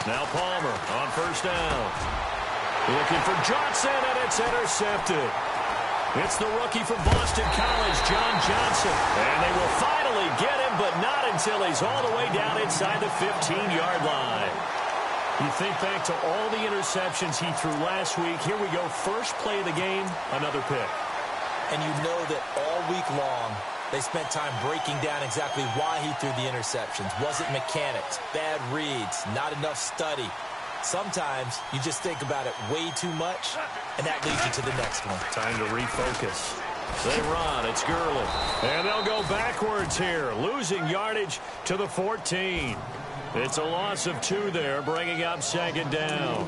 Now Palmer on first down. Looking for Johnson, and it's intercepted. It's the rookie from Boston College, John Johnson. And they will finally get him, but not until he's all the way down inside the 15-yard line. You think back to all the interceptions he threw last week. Here we go. First play of the game, another pick. And you know that all week long, they spent time breaking down exactly why he threw the interceptions. Wasn't mechanics, bad reads, not enough study. Sometimes you just think about it way too much, and that leads you to the next one. Time to refocus. They run. It's Gurley. And they'll go backwards here, losing yardage to the 14. It's a loss of 2 there, bringing up second down.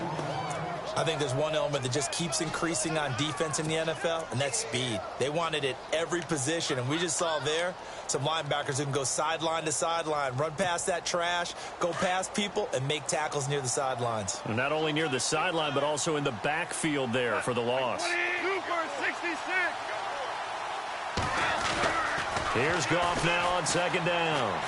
I think there's one element that just keeps increasing on defense in the NFL, and that's speed. They want it at every position, and we just saw there some linebackers who can go sideline to sideline, run past that trash, go past people, and make tackles near the sidelines. And not only near the sideline, but also in the backfield there for the loss. Here's Goff now on second down.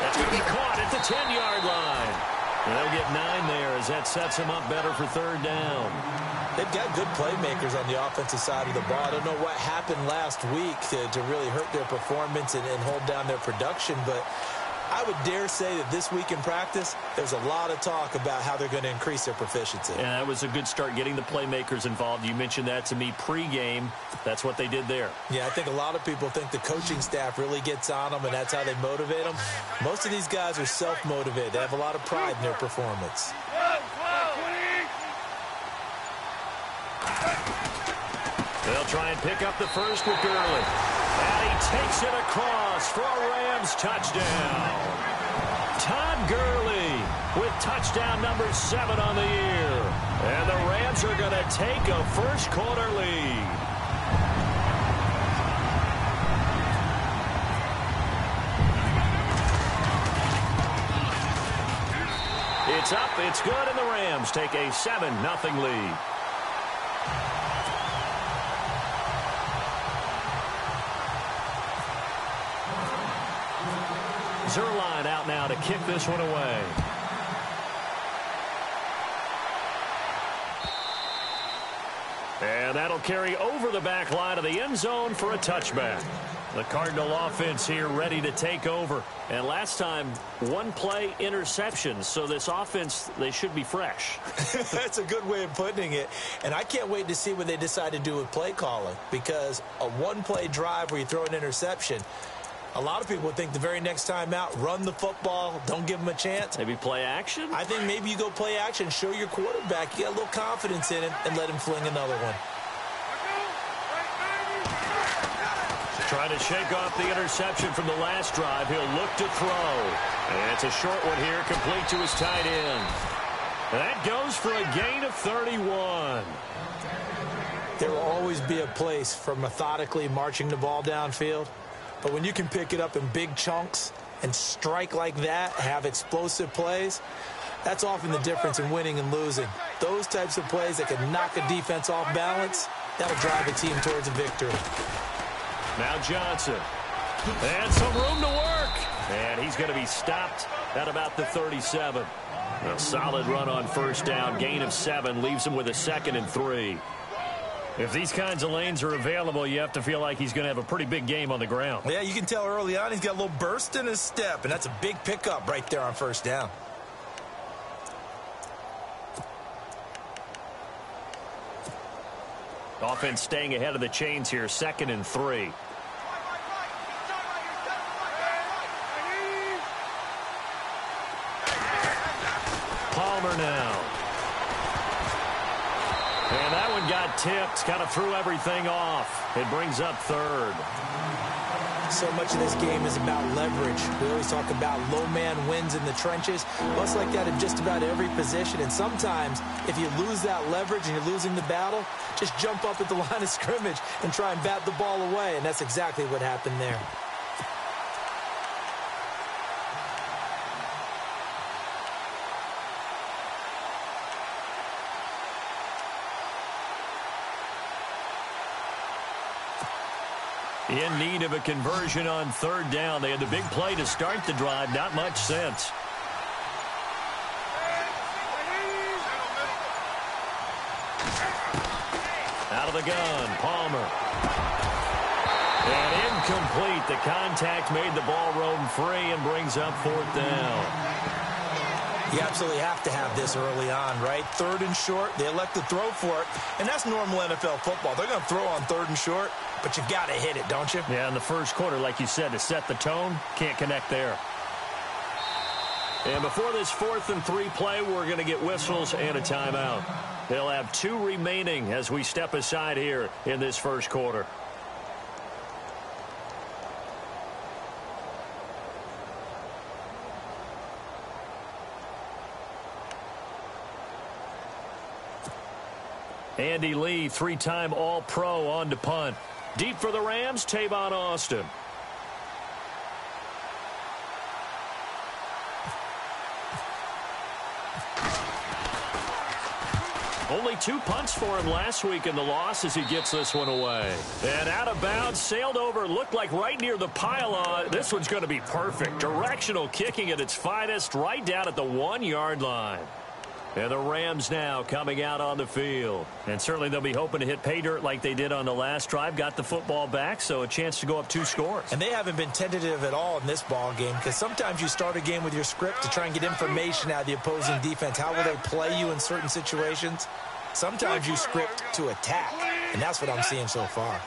That's going to be caught at the 10-yard line. And they'll get 9 there as that sets them up better for third down. They've got good playmakers on the offensive side of the ball. I don't know what happened last week to really hurt their performance and hold down their production, but I would dare say that this week in practice, there's a lot of talk about how they're going to increase their proficiency. Yeah, that was a good start getting the playmakers involved. You mentioned that to me pregame. That's what they did there. Yeah, I think a lot of people think the coaching staff really gets on them, and that's how they motivate them. Most of these guys are self-motivated. They have a lot of pride in their performance. They'll try and pick up the first with Gurley. And he takes it across for a Rams touchdown. Todd Gurley with touchdown number 7 on the year. And the Rams are going to take a first quarter lead. It's up, it's good, and the Rams take a 7-0 lead. Zerline out now to kick this one away. And that'll carry over the back line of the end zone for a touchback. The Cardinal offense here ready to take over. And last time, 1 play interception. So this offense, they should be fresh. That's a good way of putting it. And I can't wait to see what they decide to do with play calling. Because a 1-play drive where you throw an interception, a lot of people would think the very next time out, run the football, don't give them a chance. Maybe play action? I think maybe you go play action, show your quarterback, you got a little confidence in him, and let him fling another one. Trying to shake off the interception from the last drive. He'll look to throw. And it's a short one here, complete to his tight end. And that goes for a gain of 31. There will always be a place for methodically marching the ball downfield. But when you can pick it up in big chunks and strike like that, have explosive plays, that's often the difference in winning and losing. Those types of plays that can knock a defense off balance, that'll drive a team towards a victory. Now Johnson. And some room to work. And he's going to be stopped at about the 37. A solid run on first down. Gain of 7 leaves him with a 2nd and 3. If these kinds of lanes are available, you have to feel like he's going to have a pretty big game on the ground. Yeah, you can tell early on he's got a little burst in his step, and that's a big pickup right there on first down. Offense staying ahead of the chains here, 2nd and 3. Palmer now. And that one got tipped, kind of threw everything off. It brings up 3rd. So much of this game is about leverage. We always talk about low man wins in the trenches. Well, it's like that in just about every position. And sometimes, if you lose that leverage and you're losing the battle, just jump up at the line of scrimmage and try and bat the ball away. And that's exactly what happened there. In need of a conversion on 3rd down. They had the big play to start the drive. Not much sense. Out of the gun, Palmer. And incomplete. The contact made the ball roam free and brings up 4th down. You absolutely have to have this early on, right? 3rd and short, they elect to throw for it, and that's normal NFL football. They're going to throw on 3rd and short, but you've got to hit it, don't you? Yeah, in the first quarter, like you said, to set the tone, can't connect there. And before this 4th and 3 play, we're going to get whistles and a timeout. They'll have 2 remaining as we step aside here in this first quarter. Andy Lee, 3-time All-Pro on to punt. Deep for the Rams, Tavon Austin. Only 2 punts for him last week in the loss as he gets this one away. And out of bounds, sailed over, looked like right near the pylon. This one's going to be perfect. Directional kicking at its finest, right down at the 1-yard line. And the Rams now coming out on the field. And certainly they'll be hoping to hit pay dirt like they did on the last drive. Got the football back, so a chance to go up 2 scores. And they haven't been tentative at all in this ball game, because sometimes you start a game with your script to try and get information out of the opposing defense. How will they play you in certain situations? Sometimes you script to attack, and that's what I'm seeing so far.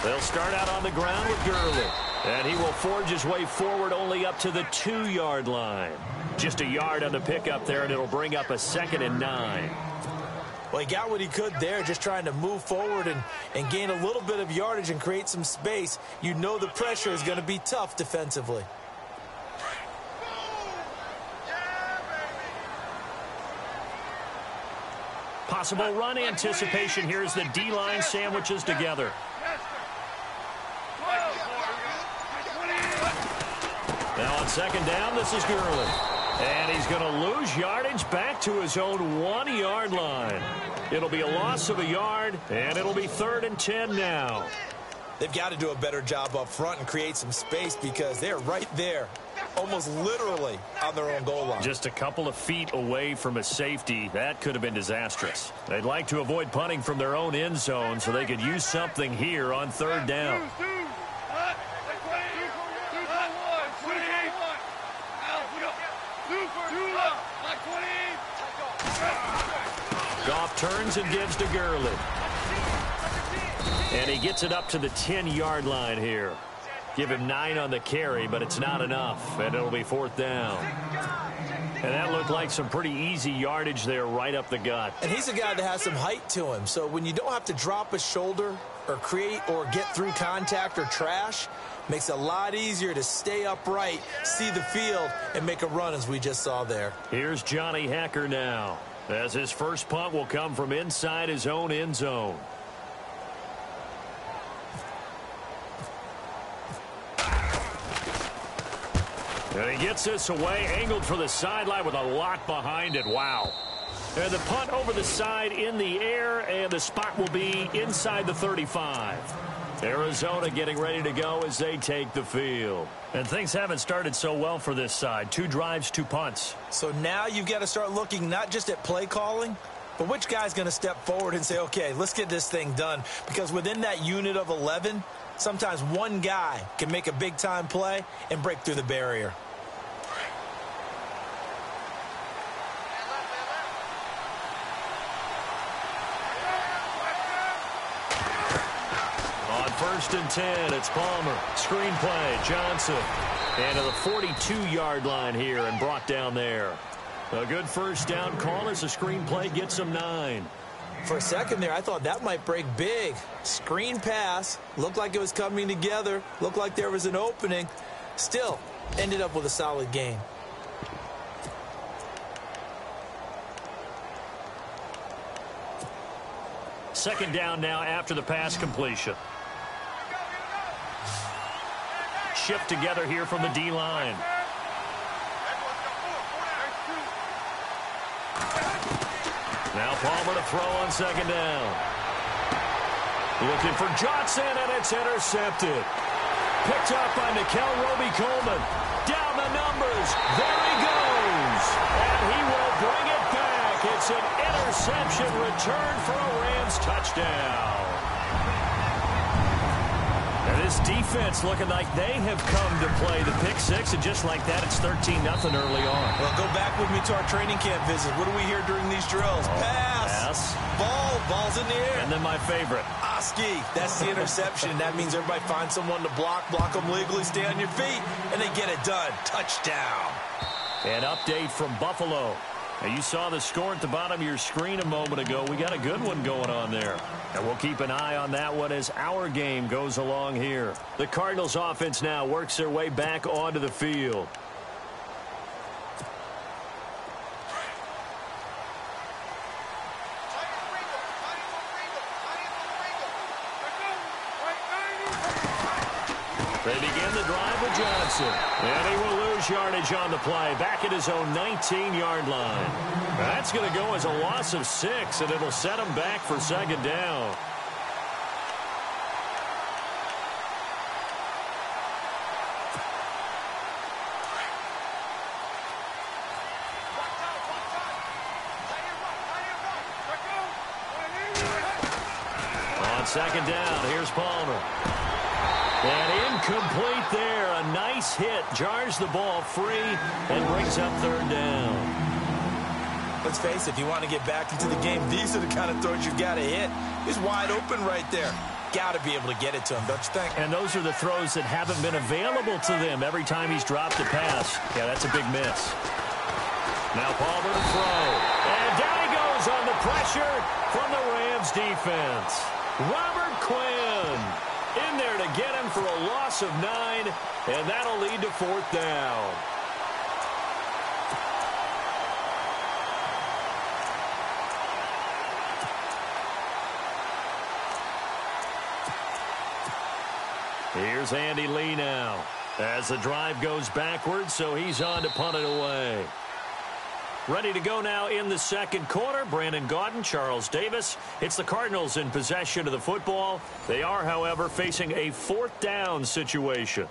They'll start out on the ground with Gurley. And he will forge his way forward only up to the 2-yard line. Just a yard on the pickup there, and it'll bring up a 2nd and 9. Well, he got what he could there, just trying to move forward and gain a little bit of yardage and create some space. You know the pressure is going to be tough defensively. Possible run anticipation here as the D-line sandwiches together. Now on 2nd down, this is Gurley. And he's going to lose yardage back to his own 1-yard line. It'll be a loss of a yard, and it'll be 3rd and 10 now. They've got to do a better job up front and create some space, because they're right there, almost literally on their own goal line. Just a couple of feet away from a safety. That could have been disastrous. They'd like to avoid punting from their own end zone so they could use something here on 3rd down. Goff turns and gives to Gurley. And he gets it up to the 10-yard line here. Give him 9 on the carry, but it's not enough, and it'll be 4th down. And that looked like some pretty easy yardage there right up the gut. And he's a guy that has some height to him, so when you don't have to drop a shoulder or create or get through contact or trash, makes it a lot easier to stay upright, see the field, and make a run as we just saw there. Here's Johnny Hacker now, as his first punt will come from inside his own end zone. And he gets this away, angled for the sideline with a lot behind it. Wow. And the punt over the side in the air, and the spot will be inside the 35. Arizona getting ready to go as they take the field. And things haven't started so well for this side. 2 drives, 2 punts. So now you've got to start looking not just at play calling, but which guy's going to step forward and say, okay, let's get this thing done. Because within that unit of 11, sometimes one guy can make a big-time play and break through the barrier. On 1st and 10, it's Palmer. Screen play, Johnson. And to the 42-yard line here and brought down there. A good first down call as the screen play gets him 9. For a second there, I thought that might break big. Screen pass, looked like it was coming together, looked like there was an opening. Still, ended up with a solid gain. Second down now after the pass completion. Shift together here from the D-line. Now Palmer to throw on 2nd down. Looking for Johnson, and it's intercepted. Picked up by Nikel Roby-Coleman. Down the numbers. There he goes. And he will It's an interception return for a Rams touchdown. And this defense looking like they have come to play the pick six, and just like that, it's 13-0 early on. Well, go back with me to our training camp visit. What do we hear during these drills? Pass. Ball's in the air. And then my favorite. Oski. That's the interception. That means everybody finds someone to block them legally, stay on your feet, and they get it done. Touchdown. An update from Buffalo. Now, you saw the score at the bottom of your screen a moment ago. We got a good one going on there. And we'll keep an eye on that one as our game goes along here. The Cardinals offense now works their way back onto the field. They begin the drive with Johnson. And he will lose yardage on the play. Back at his own 19-yard line. That's going to go as a loss of 6, and it'll set him back for second down. On second down, here's Palmer. And incomplete there. A nice hit. Jars the ball free and brings up third down. Let's face it, if you want to get back into the game, these are the kind of throws you've got to hit. He's wide open right there. Got to be able to get it to him, don't you think? And those are the throws that haven't been available to them every time he's dropped a pass. Yeah, that's a big miss. Now Palmer to throw. And down he goes on the pressure from the Rams defense. Robert Quinn in there to get him for a loss of 9, and that'll lead to fourth down. Here's Andy Lee now as the drive goes backwards, so he's on to punt it away. Ready to go now in the second quarter. Brandon Gaudin, Charles Davis. It's the Cardinals in possession of the football. They are, however, facing a fourth down situation.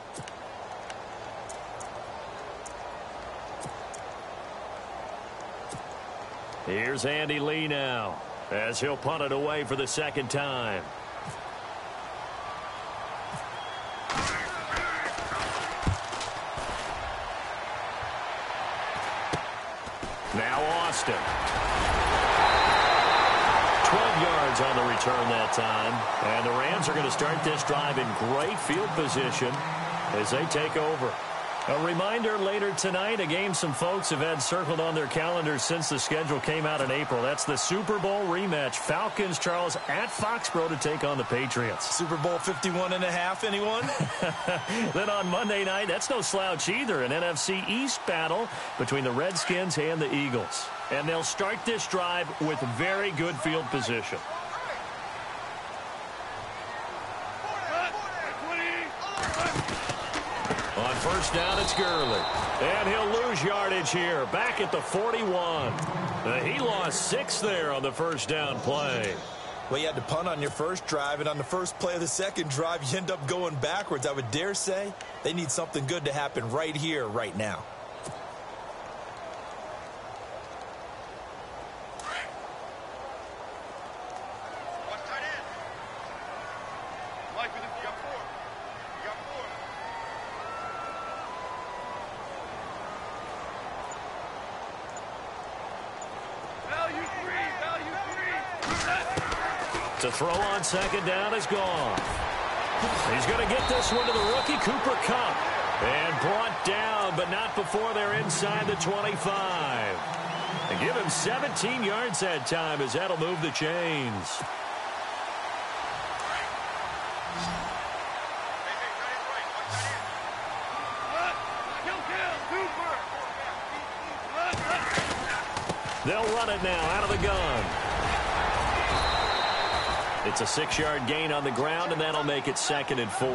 Here's Andy Lee now as he'll punt it away for the second time. Now Austin. 12 yards on the return that time. And the Rams are going to start this drive in great field position as they take over. A reminder later tonight, a game some folks have had circled on their calendars since the schedule came out in April. That's the Super Bowl rematch. Falcons, Charles, at Foxborough to take on the Patriots. Super Bowl 51.5, anyone? Then on Monday night, that's no slouch either. An NFC East battle between the Redskins and the Eagles. And they'll start this drive with very good field position. On first down, it's Gurley. And he'll lose yardage here. Back at the 41. He lost 6 there on the first down play. Well, you had to punt on your first drive, and on the first play of the second drive, you end up going backwards. I would dare say they need something good to happen right here, right now. To throw on second down is gone. He's going to get this one to the rookie, Cooper Kupp. And brought down, but not before they're inside the 25. And give him 17 yards that time as that'll move the chains. They'll run it now out of the gun. It's a 6-yard gain on the ground, and that'll make it 2nd and 4.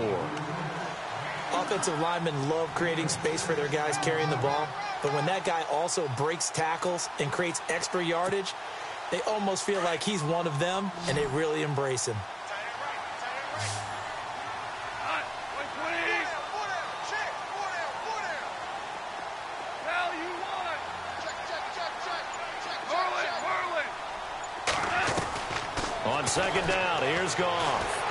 Offensive linemen love creating space for their guys carrying the ball, but when that guy also breaks tackles and creates extra yardage, they almost feel like he's one of them, and they really embrace him. On second down, here's Goff.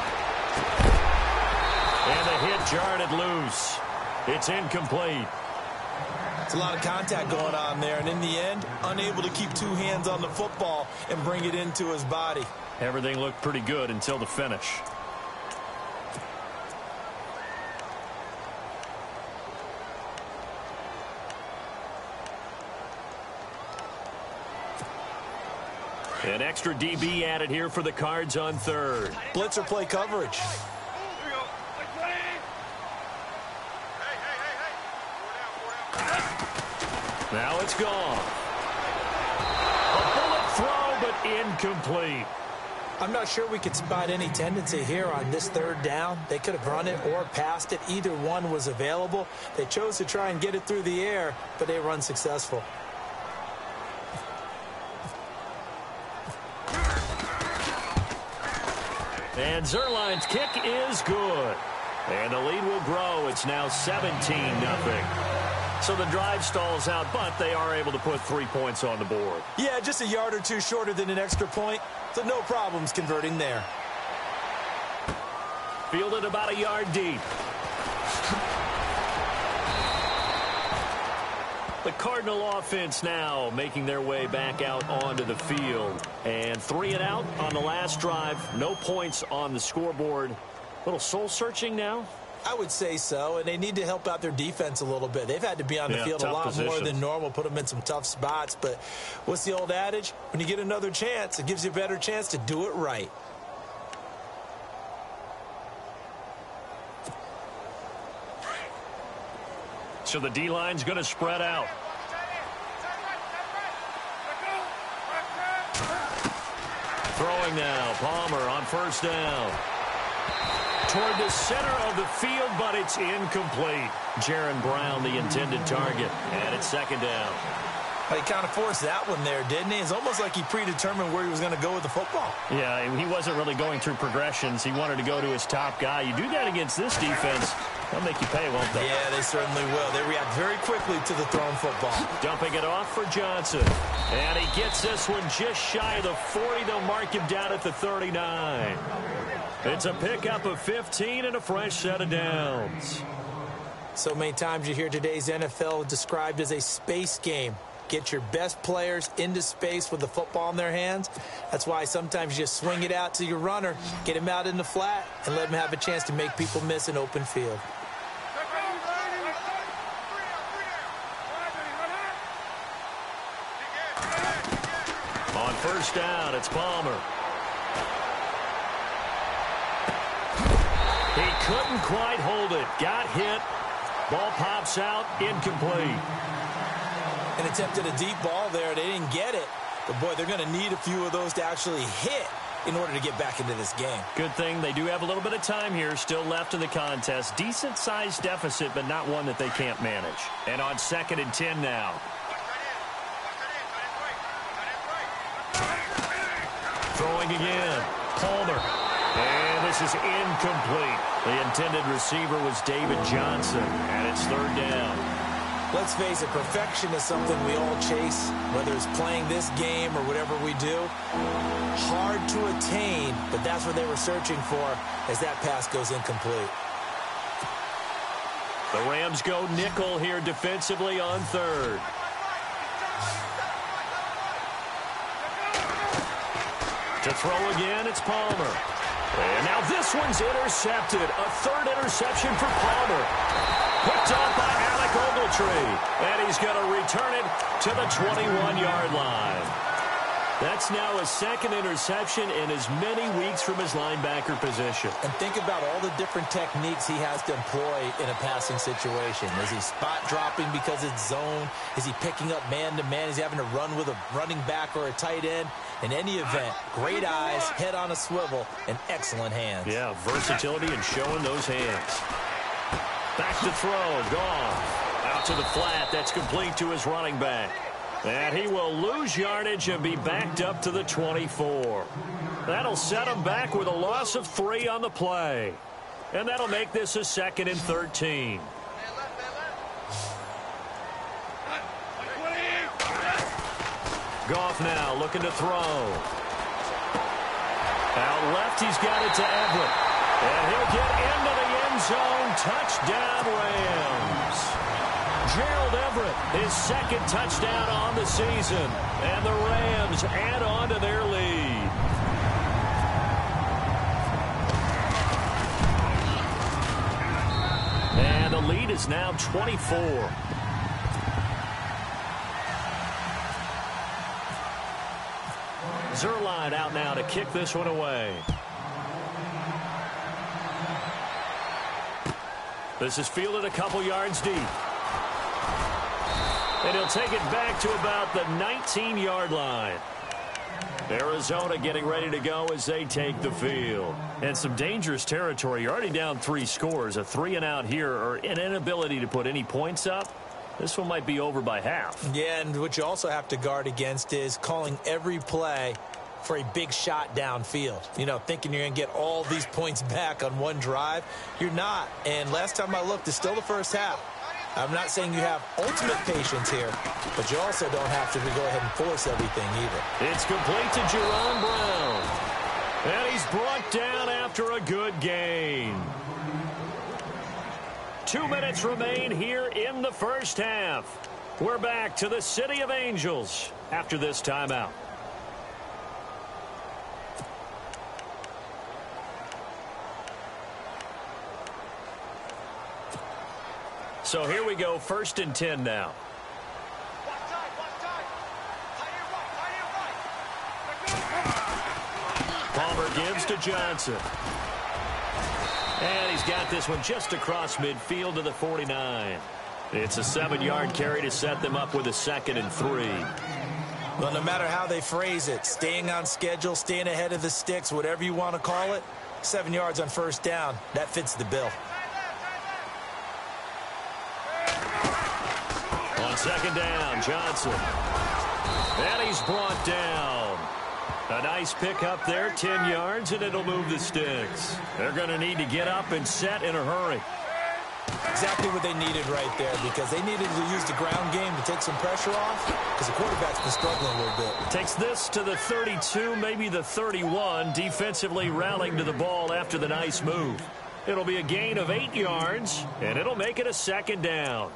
And the hit jarred it loose. It's incomplete. It's a lot of contact going on there, and in the end, unable to keep two hands on the football and bring it into his body. Everything looked pretty good until the finish. An extra DB added here for the Cards on third. Blitzer play coverage. Now it's gone. A bullet throw, but incomplete. I'm not sure we could spot any tendency here on this third down. They could have run it or passed it. Either one was available. They chose to try and get it through the air, but they were unsuccessful. And Zerline's kick is good. And the lead will grow. It's now 17-0. So the drive stalls out, but they are able to put 3 points on the board. Yeah, just a yard or two shorter than an extra point, so no problems converting there. Fielded about a yard deep. The Cardinal offense now making their way back out onto the field. And 3 and out on the last drive. No points on the scoreboard. A little soul-searching now? I would say so, and they need to help out their defense a little bit. They've had to be on the field a lot more than normal, put them in some tough spots. But what's the old adage? When you get another chance, it gives you a better chance to do it right. So the D-line's going to spread out. Throwing now, Palmer on first down. Toward the center of the field, but it's incomplete. Jaron Brown, the intended target, and it's second down. He kind of forced that one there, didn't he? It's almost like he predetermined where he was going to go with the football. Yeah, he wasn't really going through progressions. He wanted to go to his top guy. You do that against this defense, they'll make you pay, won't they? Yeah, they certainly will. They react very quickly to the thrown football. Dumping it off for Johnson. And he gets this one just shy of the 40. They'll mark him down at the 39. It's a pickup of 15 and a fresh set of downs. So many times you hear today's NFL described as a space game. Get your best players into space with the football in their hands. That's why sometimes you just swing it out to your runner, get him out in the flat, and let him have a chance to make people miss an open field. On first down, it's Palmer. He couldn't quite hold it. Got hit. Ball pops out. Incomplete. And attempted a deep ball there. They didn't get it. But, boy, they're going to need a few of those to actually hit in order to get back into this game. Good thing they do have a little bit of time here still left in the contest. Decent-sized deficit, but not one that they can't manage. And on 2nd and 10 now. Throwing again. Palmer. And this is incomplete. The intended receiver was David Johnson. And it's 3rd down. Let's face it, perfection is something we all chase, whether it's playing this game or whatever we do. Hard to attain, but that's what they were searching for as that pass goes incomplete. The Rams go nickel here defensively on 3rd. To throw again, it's Palmer. And now this one's intercepted. A 3rd interception for Palmer. Picked up by Alec Ogletree. And he's going to return it to the 21-yard line. That's now a 2nd interception in as many weeks from his linebacker position. And think about all the different techniques he has to employ in a passing situation. Is he spot dropping because it's zone? Is he picking up man-to-man? Is he having to run with a running back or a tight end? In any event, great eyes, head on a swivel, and excellent hands. Yeah, versatility and showing those hands. Back to throw, Goff. Out to the flat, that's complete to his running back. And he will lose yardage and be backed up to the 24. That'll set him back with a loss of 3 on the play. And that'll make this a 2nd and 13. Goff now looking to throw. Out left, he's got it to Everett. And he'll get into the end zone. Touchdown, Rams. Gerald Everett, his second touchdown on the season. And the Rams add on to their lead. And the lead is now 24. Zerline out now to kick this one away. This is fielded a couple yards deep. And he'll take it back to about the 19-yard line. Arizona getting ready to go as they take the field. And some dangerous territory. You're already down 3 scores. A 3-and-out here, or an inability to put any points up. This one might be over by half. Yeah, and what you also have to guard against is calling every play for a big shot downfield. You know, thinking you're going to get all these points back on one drive. You're not. And last time I looked, it's still the first half. I'm not saying you have ultimate patience here, but you also don't have to go ahead and force everything either. It's complete to Jerron Brown. And he's brought down after a good gain. 2 minutes remain here in the first half. We're back to the City of Angels after this timeout. So here we go, 1st and 10 now. Palmer gives to Johnson. And he's got this one just across midfield to the 49. It's a 7-yard carry to set them up with a 2nd and 3. Well, no matter how they phrase it, staying on schedule, staying ahead of the sticks, whatever you want to call it, 7 yards on 1st down, that fits the bill. On 2nd down, Johnson. And he's brought down. A nice pickup there, 10 yards, and it'll move the sticks. They're going to need to get up and set in a hurry. Exactly what they needed right there, because they needed to use the ground game to take some pressure off, because the quarterback's been struggling a little bit. Takes this to the 32, maybe the 31, defensively rallying to the ball after the nice move. It'll be a gain of 8 yards, and it'll make it a 2nd down.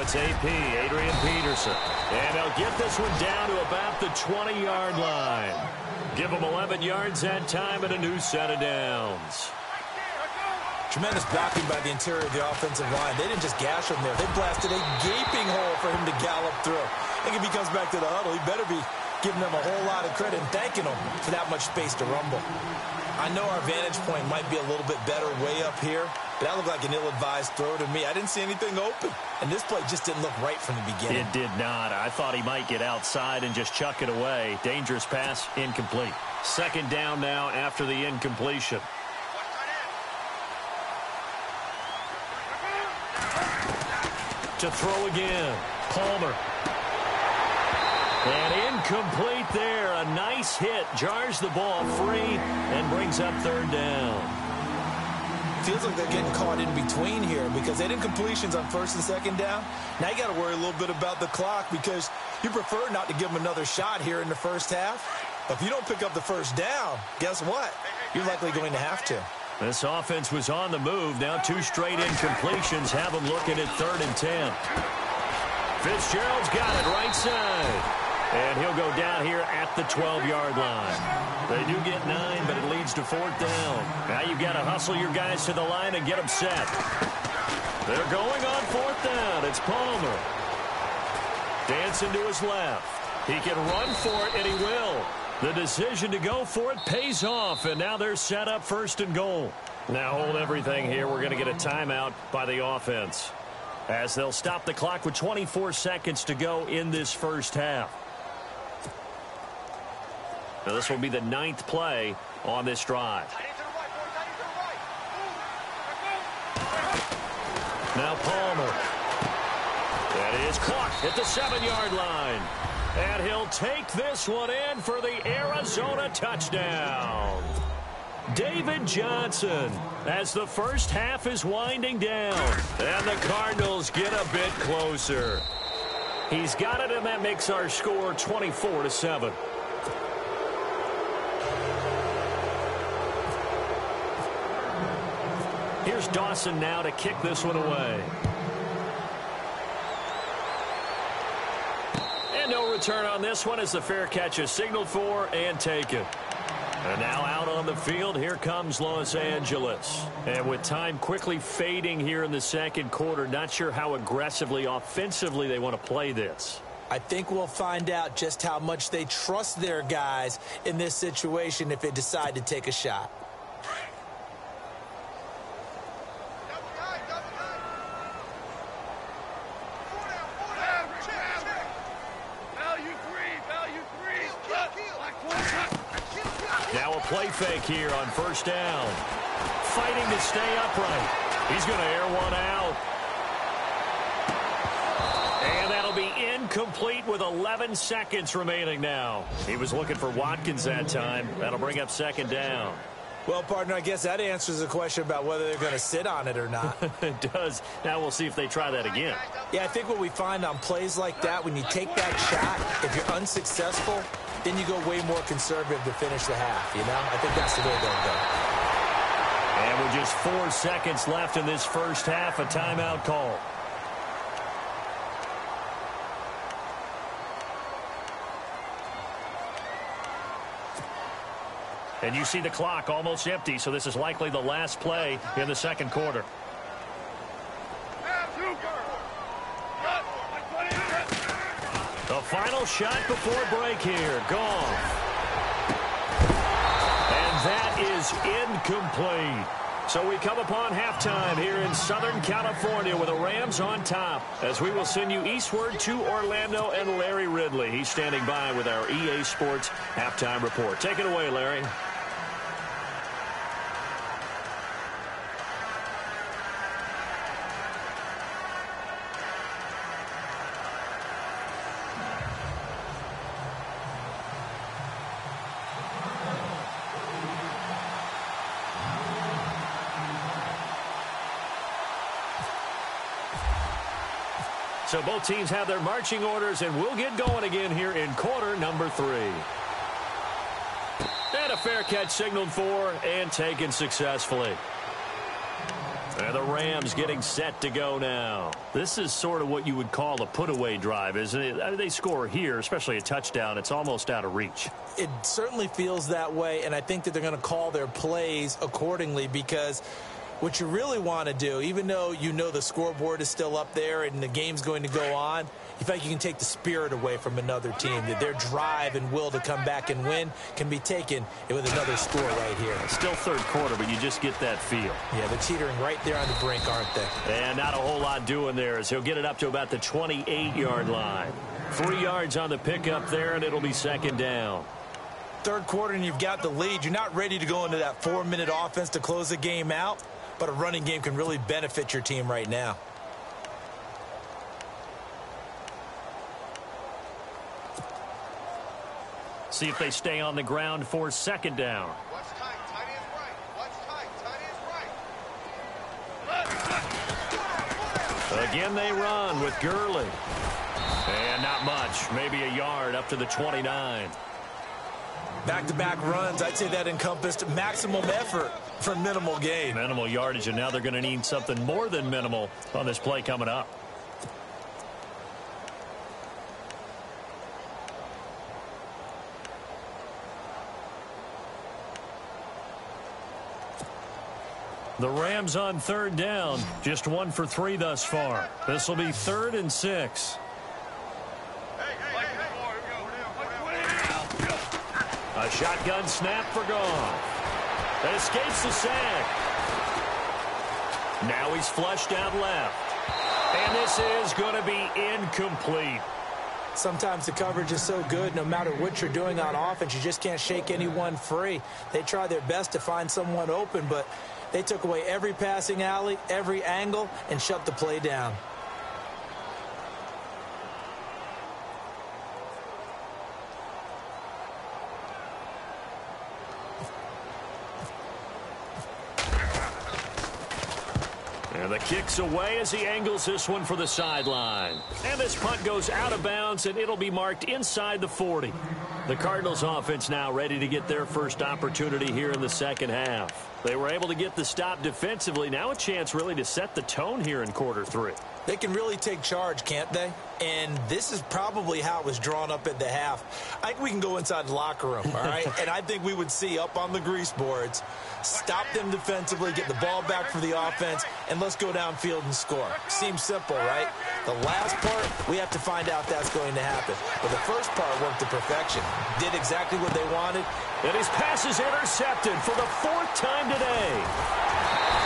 It's AP, Adrian Peterson. And they'll get this one down to about the 20-yard line. Give them 11 yards that time and a new set of downs. Tremendous blocking by the interior of the offensive line. They didn't just gash him there. They blasted a gaping hole for him to gallop through. I think if he comes back to the huddle, he better be giving them a whole lot of credit and thanking them for that much space to rumble. I know our vantage point might be a little bit better way up here, but that looked like an ill-advised throw to me. I didn't see anything open, and this play just didn't look right from the beginning. It did not. I thought he might get outside and just chuck it away. Dangerous pass, incomplete. 2nd down now after the incompletion. To throw again, Palmer. And incomplete there. A nice hit. Jars the ball free and brings up 3rd down. Feels like they're getting caught in between here because they did completions on 1st and 2nd down. Now you got to worry a little bit about the clock because you prefer not to give them another shot here in the first half. But if you don't pick up the 1st down, guess what? You're likely going to have to. This offense was on the move. Now 2 straight incompletions have them looking at 3rd and 10. Fitzgerald's got it right side. And he'll go down here at the 12-yard line. They do get 9, but it leads to 4th down. Now you've got to hustle your guys to the line and get them set. They're going on 4th down. It's Palmer. Dancing to his left. He can run for it, and he will. The decision to go for it pays off, and now they're set up 1st and goal. Now hold everything here. We're going to get a timeout by the offense, as they'll stop the clock with 24 seconds to go in this first half. Now this will be the 9th play on this drive. Now Palmer. That is caught at the 7-yard line. And he'll take this one in for the Arizona touchdown. David Johnson, as the first half is winding down. And the Cardinals get a bit closer. He's got it, and that makes our score 24-7. Here's Dawson now to kick this one away. And no return on this one as the fair catch is signaled for and taken. And now out on the field, here comes Los Angeles. And with time quickly fading here in the second quarter, not sure how aggressively, offensively they want to play this. I think we'll find out just how much they trust their guys in this situation if they decide to take a shot. Now a play fake here on first down. Fighting to stay upright. He's going to air one out. And that'll be incomplete with 11 seconds remaining now. He was looking for Watkins that time. That'll bring up second down. Well, partner, I guess that answers the question about whether they're going to sit on it or not. It does. Now we'll see if they try that again. Yeah, I think what we find on plays like that, when you take that shot, if you're unsuccessful, then you go way more conservative to finish the half, you know? I think that's the way they'll go. And with just 4 seconds left in this first half, a timeout call. And you see the clock almost empty, so this is likely the last play in the second quarter. The final shot before break here. Gone. And that is incomplete. So we come upon halftime here in Southern California with the Rams on top, as we will send you eastward to Orlando and Larry Ridley. He's standing by with our EA Sports halftime report. Take it away, Larry. So both teams have their marching orders, and we'll get going again here in quarter number 3. And a fair catch signaled for and taken successfully. And the Rams getting set to go now. This is sort of what you would call a put-away drive, isn't it? I mean, they score here, especially a touchdown. It's almost out of reach. It certainly feels that way, and I think that they're going to call their plays accordingly, because what you really want to do, even though you know the scoreboard is still up there and the game's going to go on, you feel like you can take the spirit away from another team, that their drive and will to come back and win can be taken with another score right here. It's still third quarter, but you just get that feel. Yeah, they're teetering right there on the brink, aren't they? And not a whole lot doing there, as he'll get it up to about the 28-yard line. 3 yards on the pickup there, and it'll be second down. Third quarter, and you've got the lead. You're not ready to go into that 4-minute offense to close the game out, but a running game can really benefit your team right now. See if they stay on the ground for second down. Watch tight, tight ends right. Watch tight, tight ends right. Again they run with Gurley. And not much, maybe a yard up to the 29. Back-to-back runs, I'd say that encompassed maximum effort for minimal gain. Minimal yardage, and now they're going to need something more than minimal on this play coming up. The Rams on third down, just 1 for 3 thus far. This will be 3rd and 6. A shotgun snap for Goff. That escapes the sack. Now he's flushed out left. And this is going to be incomplete. Sometimes the coverage is so good, no matter what you're doing on offense, you just can't shake anyone free. They try their best to find someone open, but they took away every passing alley, every angle, and shut the play down. And the kick's away as he angles this one for the sideline. And this punt goes out of bounds, and it'll be marked inside the 40. The Cardinals offense now ready to get their first opportunity here in the second half. They were able to get the stop defensively. Now a chance really to set the tone here in quarter 3. They can really take charge, can't they? And this is probably how it was drawn up at the half. I think we can go inside the locker room, all right? And I think we would see up on the grease boards, stop them defensively, get the ball back for the offense, and let's go downfield and score. Seems simple, right? The last part, we have to find out that's going to happen. But the first part worked to perfection. Did exactly what they wanted. And his pass is intercepted for the 4th time today.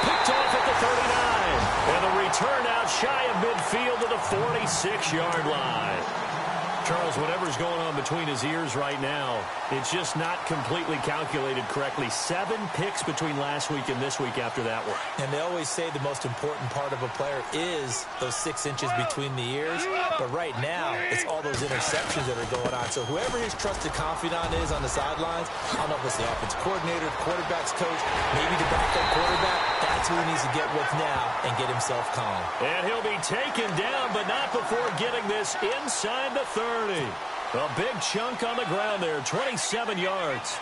Picked off at the 39. And the return out shy of midfield to the 46-yard line. Charles, whatever's going on between his ears right now, it's just not completely calculated correctly. 7 picks between last week and this week after that one. And they always say the most important part of a player is those 6 inches between the ears. But right now, it's all those interceptions that are going on. So whoever his trusted confidant is on the sidelines, I don't know if it's the offensive coordinator, the quarterback's coach, maybe the backup quarterback, that's who he needs to get with now and get himself calm. And he'll be taken down, but not before getting this inside the 30. A big chunk on the ground there, 27 yards.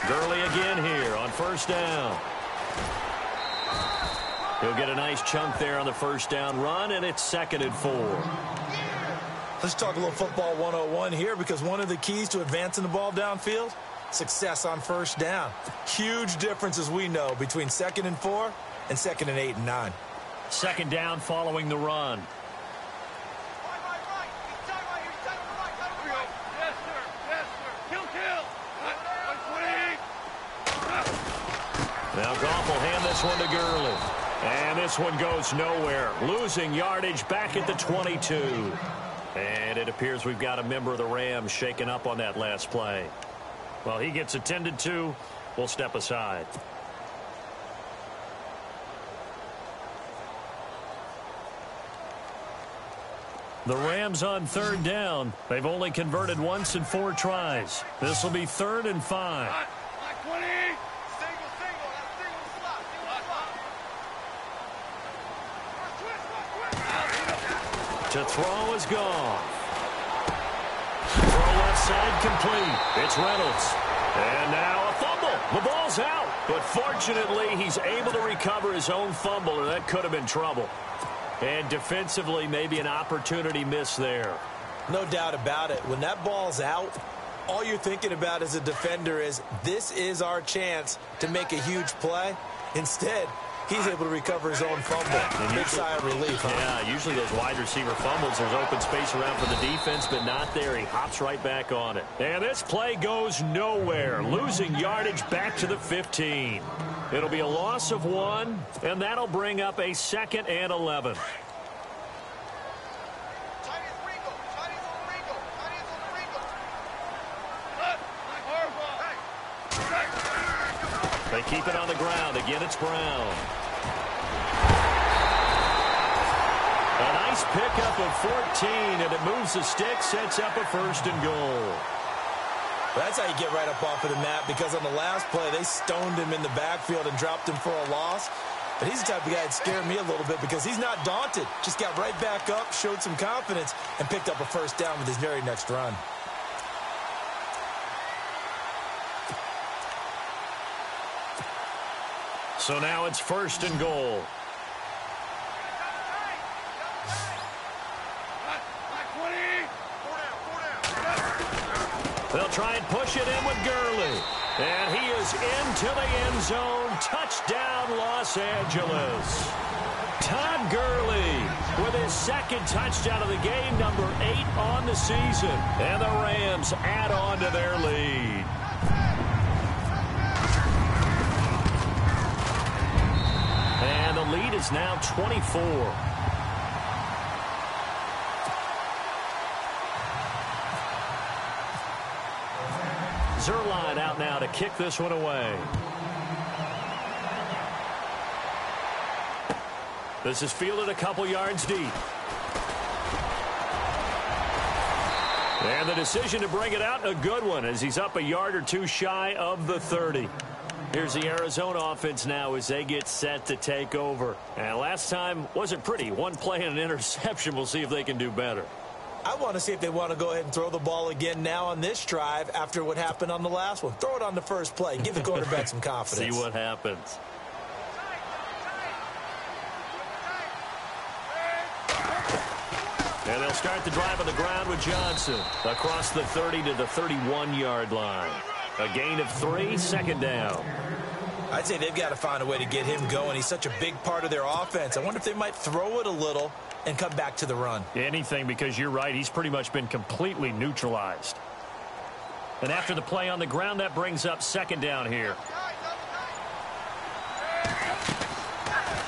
Gurley again here on first down. He'll get a nice chunk there on the first down run, and it's 2nd and 4. Let's talk a little football 101 here, because one of the keys to advancing the ball downfield, success on first down. Huge difference, as we know, between 2nd and 4 and 2nd and 8 and 9. 2nd down following the run. Now Goff will hand this one to Gurley. And this one goes nowhere. Losing yardage back at the 22. And it appears we've got a member of the Rams shaken up on that last play. Well, he gets attended to. We'll step aside. The Rams on 3rd down. They've only converted once in 4 tries. This will be 3rd and 5. To throw is gone. Throw left side complete. It's Reynolds. And now a fumble. The ball's out. But fortunately, he's able to recover his own fumble, or that could have been trouble. And defensively, maybe an opportunity missed there. No doubt about it. When that ball's out, all you're thinking about as a defender is, this is our chance to make a huge play. Instead, he's able to recover his own fumble. Big sigh of relief, huh? Yeah, usually those wide receiver fumbles, there's open space around for the defense, but not there. He hops right back on it. And this play goes nowhere. Losing yardage back to the 15. It'll be a loss of 1, and that'll bring up a 2nd and 11. They keep it on the ground. Again, it's Brown. A nice pickup of 14, and it moves the stick, sets up a 1st and goal. That's how you get right up off of the mat, because on the last play, they stoned him in the backfield and dropped him for a loss. But he's the type of guy that scared me a little bit, because he's not daunted. Just got right back up, showed some confidence, and picked up a 1st down with his very next run. So now it's 1st and goal. They'll try and push it in with Gurley. And he is into the end zone. Touchdown, Los Angeles. Todd Gurley with his 2nd touchdown of the game, number 8 on the season. And the Rams add on to their lead. And the lead is now 24. Zerline out now to kick this one away. This is fielded a couple yards deep. And the decision to bring it out, a good one, as he's up a yard or two shy of the 30. Here's the Arizona offense now as they get set to take over. And last time wasn't pretty. One play and an interception. We'll see if they can do better. I want to see if they want to go ahead and throw the ball again now on this drive after what happened on the last one. Throw it on the first play. Give the quarterback some confidence. See what happens. And they'll start the drive on the ground with Johnson across the 30 to the 31-yard line. A gain of 3, second down. I'd say they've got to find a way to get him going. He's such a big part of their offense. I wonder if they might throw it a little and come back to the run. Anything, because you're right. He's pretty much been completely neutralized. And after the play on the ground, that brings up second down here.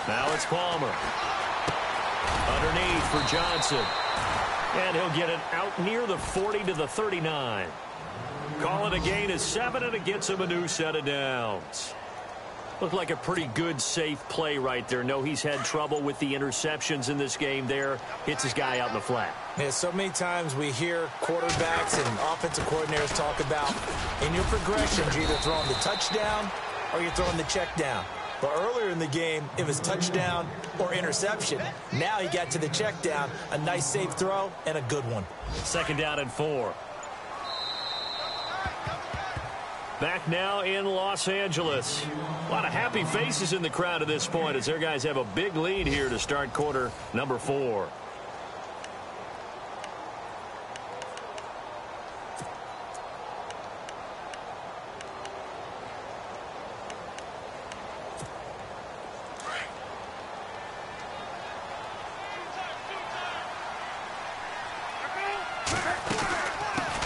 Now it's Palmer. Underneath for Johnson. And he'll get it out near the 40 to the 39. Call it a gain of 7, and it gets him a new set of downs. Looked like a pretty good, safe play right there. No, he's had trouble with the interceptions in this game there. Hits his guy out in the flat. Yeah, so many times we hear quarterbacks and offensive coordinators talk about in your progressions, you're either throwing the touchdown or you're throwing the check down. But earlier in the game, it was touchdown or interception. Now he got to the check down, a nice safe throw, and a good one. Second down and 4. Back now in Los Angeles. A lot of happy faces in the crowd at this point as their guys have a big lead here to start quarter number 4.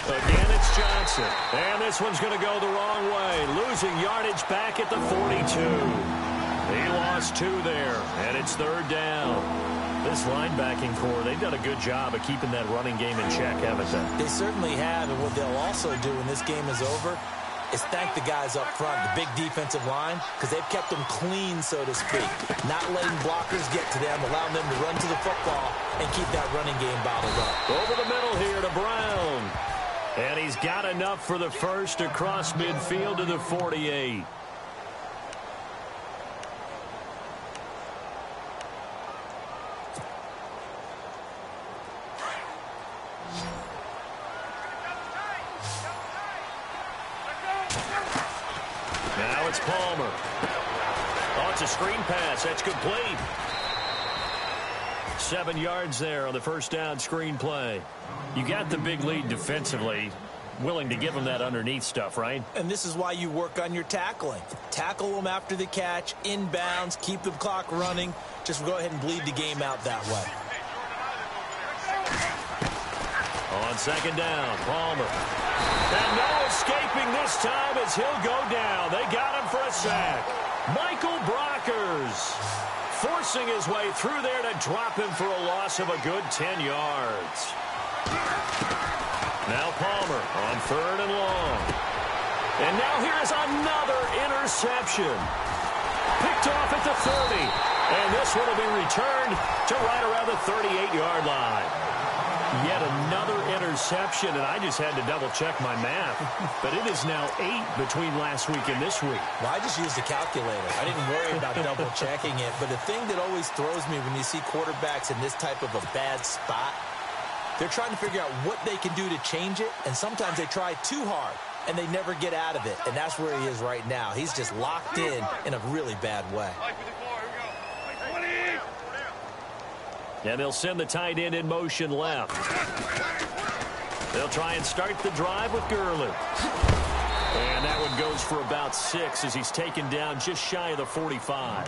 Again, it's Johnson. And this one's going to go the wrong way. Losing yardage back at the 42. He lost 2 there, and it's third down. This linebacking core, they've done a good job of keeping that running game in check, haven't they? They certainly have, and what they'll also do when this game is over is thank the guys up front, the big defensive line, because they've kept them clean, so to speak. Not letting blockers get to them, allowing them to run to the football and keep that running game bottled up. Over the middle here to Brown. And he's got enough for the first across midfield to the 48. Now it's Palmer. Oh, it's a screen pass. That's complete. 7 yards there on the first down screen play. You got the big lead defensively. Willing to give them that underneath stuff, right? And this is why you work on your tackling. Tackle them after the catch, inbounds, keep the clock running. Just go ahead and bleed the game out that way. On second down, Palmer. And no escaping this time as he'll go down. They got him for a sack. Michael Brockers forcing his way through there to drop him for a loss of a good 10 yards. Now Palmer on third and long. And now here's another interception. Picked off at the 30. And this one will be returned to right around the 38-yard line. Yet another interception, and I just had to double-check my math. But it is now 8 between last week and this week. Well, I just used a calculator. I didn't worry about double-checking it. But the thing that always throws me when you see quarterbacks in this type of a bad spot, they're trying to figure out what they can do to change it, and sometimes they try too hard, and they never get out of it. And that's where he is right now. He's just locked in a really bad way. And they'll send the tight end in motion left. They'll try and start the drive with Gurley. And that one goes for about 6 as he's taken down just shy of the 45.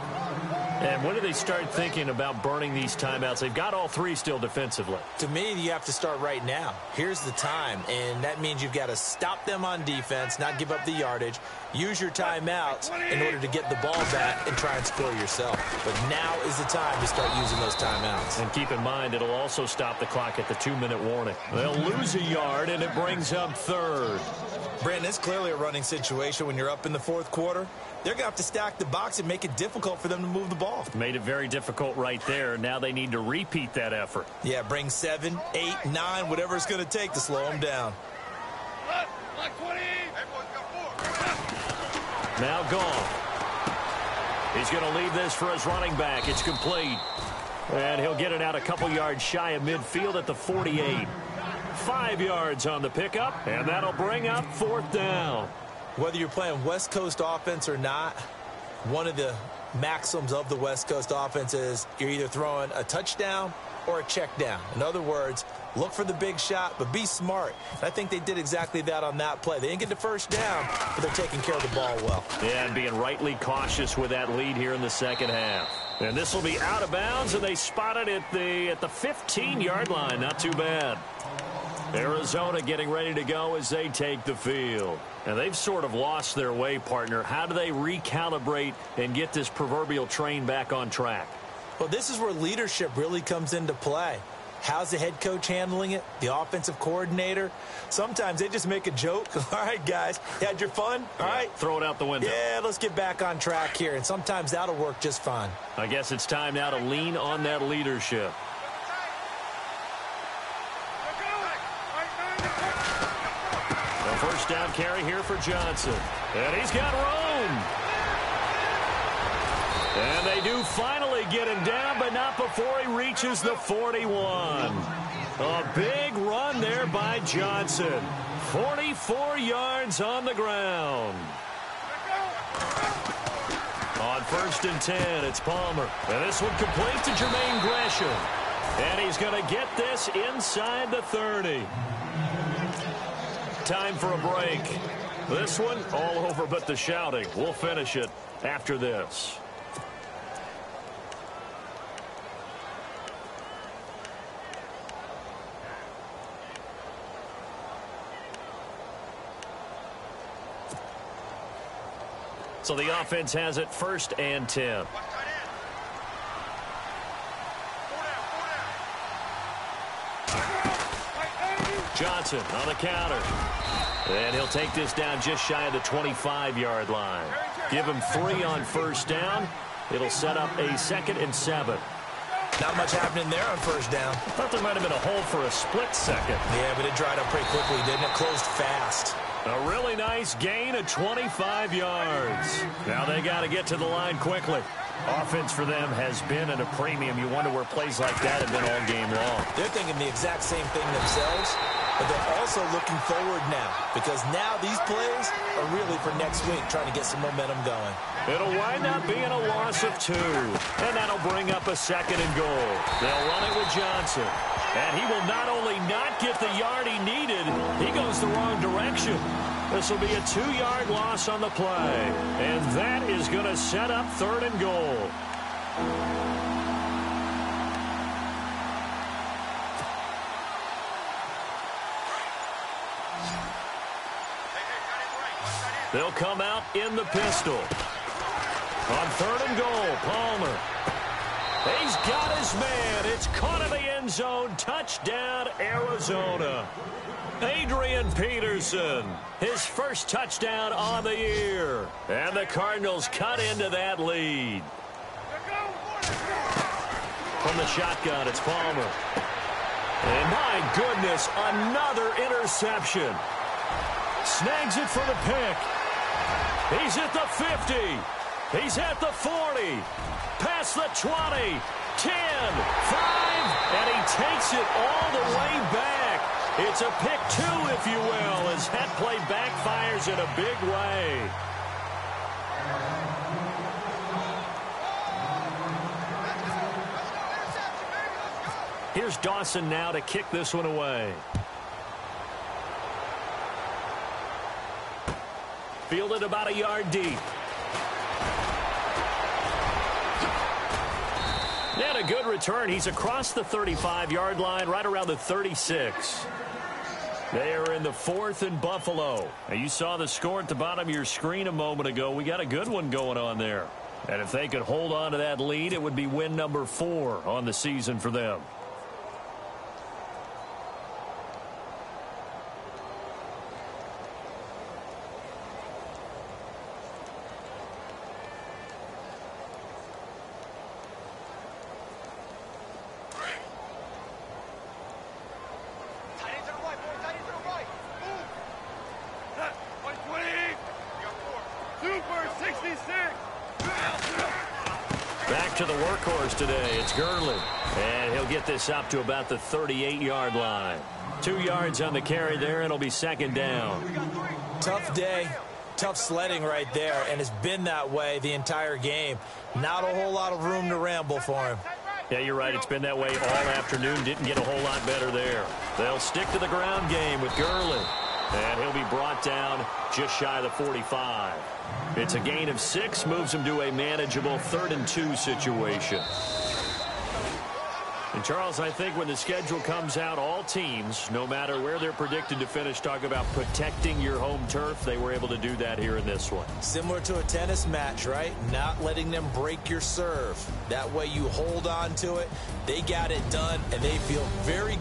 And when do they start thinking about burning these timeouts? They've got all 3 still defensively. To me, you have to start right now. Here's the time, and that means you've got to stop them on defense, not give up the yardage, use your timeouts in order to get the ball back and try and score yourself. But now is the time to start using those timeouts. And keep in mind, it'll also stop the clock at the 2-minute warning. They'll lose a yard, and it brings up third. Brandon, it's clearly a running situation when you're up in the fourth quarter. They're going to have to stack the box and make it difficult for them to move the ball. Made it very difficult right there. Now they need to repeat that effort. Yeah, bring 7, 8, 9, whatever it's going to take to slow them down. Now gone. He's going to leave this for his running back. It's complete. And he'll get it out a couple yards shy of midfield at the 48. 5 yards on the pickup, and that'll bring up fourth down. Whether you're playing West Coast offense or not, one of the maxims of the West Coast offense is you're either throwing a touchdown or a check down. In other words, look for the big shot, but be smart. And I think they did exactly that on that play. They didn't get the first down, but they're taking care of the ball well. Yeah, and being rightly cautious with that lead here in the second half. And this will be out of bounds, and they spot it at the 15-yard line. Not too bad. Arizona getting ready to go as they take the field. And they've sort of lost their way, partner. How do they recalibrate and get this proverbial train back on track? Well, this is where leadership really comes into play. How's the head coach handling it? The offensive coordinator? Sometimes they just make a joke. All right, guys, you had your fun? All right. Throw it out the window. Yeah, let's get back on track here. And sometimes that'll work just fine. I guess it's time now to lean on that leadership. A first down carry here for Johnson. And he's got room. And they do finally get him down, but not before he reaches the 41. A big run there by Johnson. 44 yards on the ground. On first and 10, it's Palmer. And this one complete to Jermaine Gresham. And he's going to get this inside the 30. Time for a break. This one all over but the shouting. We'll finish it after this. So the offense has it first and 10. Johnson on the counter. And he'll take this down just shy of the 25-yard line. Give him 3 on first down. It'll set up a 2nd and 7. Not much happening there on first down. Thought there might have been a hole for a split second. Yeah, but it dried up pretty quickly, didn't it? Closed fast. A really nice gain of 25 yards. Now they got to get to the line quickly. Offense for them has been at a premium. You wonder where plays like that have been all game long. They're thinking the exact same thing themselves, but they're also looking forward now because now these plays are really for next week, trying to get some momentum going. It'll wind up being a loss of 2, and that'll bring up a 2nd and goal. They'll run it with Johnson, and he will not only not get the yard he needed, he goes the wrong direction. This will be a 2-yard loss on the play, and that is going to set up 3rd and goal. They'll come out in the pistol. On 3rd and goal, Palmer. He's got his man. It's caught in the end zone. Touchdown, Arizona. Adrian Peterson, his first touchdown on the year. And the Cardinals cut into that lead. From the shotgun, it's Palmer. And my goodness, another interception. Snags it for the pick. He's at the 50. He's at the 40. Past the 20. 10. 5. And he takes it all the way back. It's a pick 2, if you will, as that play backfires in a big way. Here's Dawson now to kick this one away. Fielded about a yard deep. And a good return. He's across the 35-yard line, right around the 36. They are in the 4th and Buffalo. Now, you saw the score at the bottom of your screen a moment ago. We got a good one going on there. And if they could hold on to that lead, it would be win number 4 on the season for them. Back to the workhorse today. It's Gurley. And he'll get this up to about the 38-yard line. 2 yards on the carry there, and it'll be second down. Tough day, tough sledding right there, and it's been that way the entire game. Not a whole lot of room to ramble for him. Yeah, you're right. It's been that way all afternoon. Didn't get a whole lot better there. They'll stick to the ground game with Gurley. And he'll be brought down just shy of the 45. It's a gain of 6, moves him to a manageable 3rd and 2 situation. And, Charles, I think when the schedule comes out, all teams, no matter where they're predicted to finish, talk about protecting your home turf. They were able to do that here in this one. Similar to a tennis match, right? Not letting them break your serve. That way you hold on to it. They got it done, and they feel very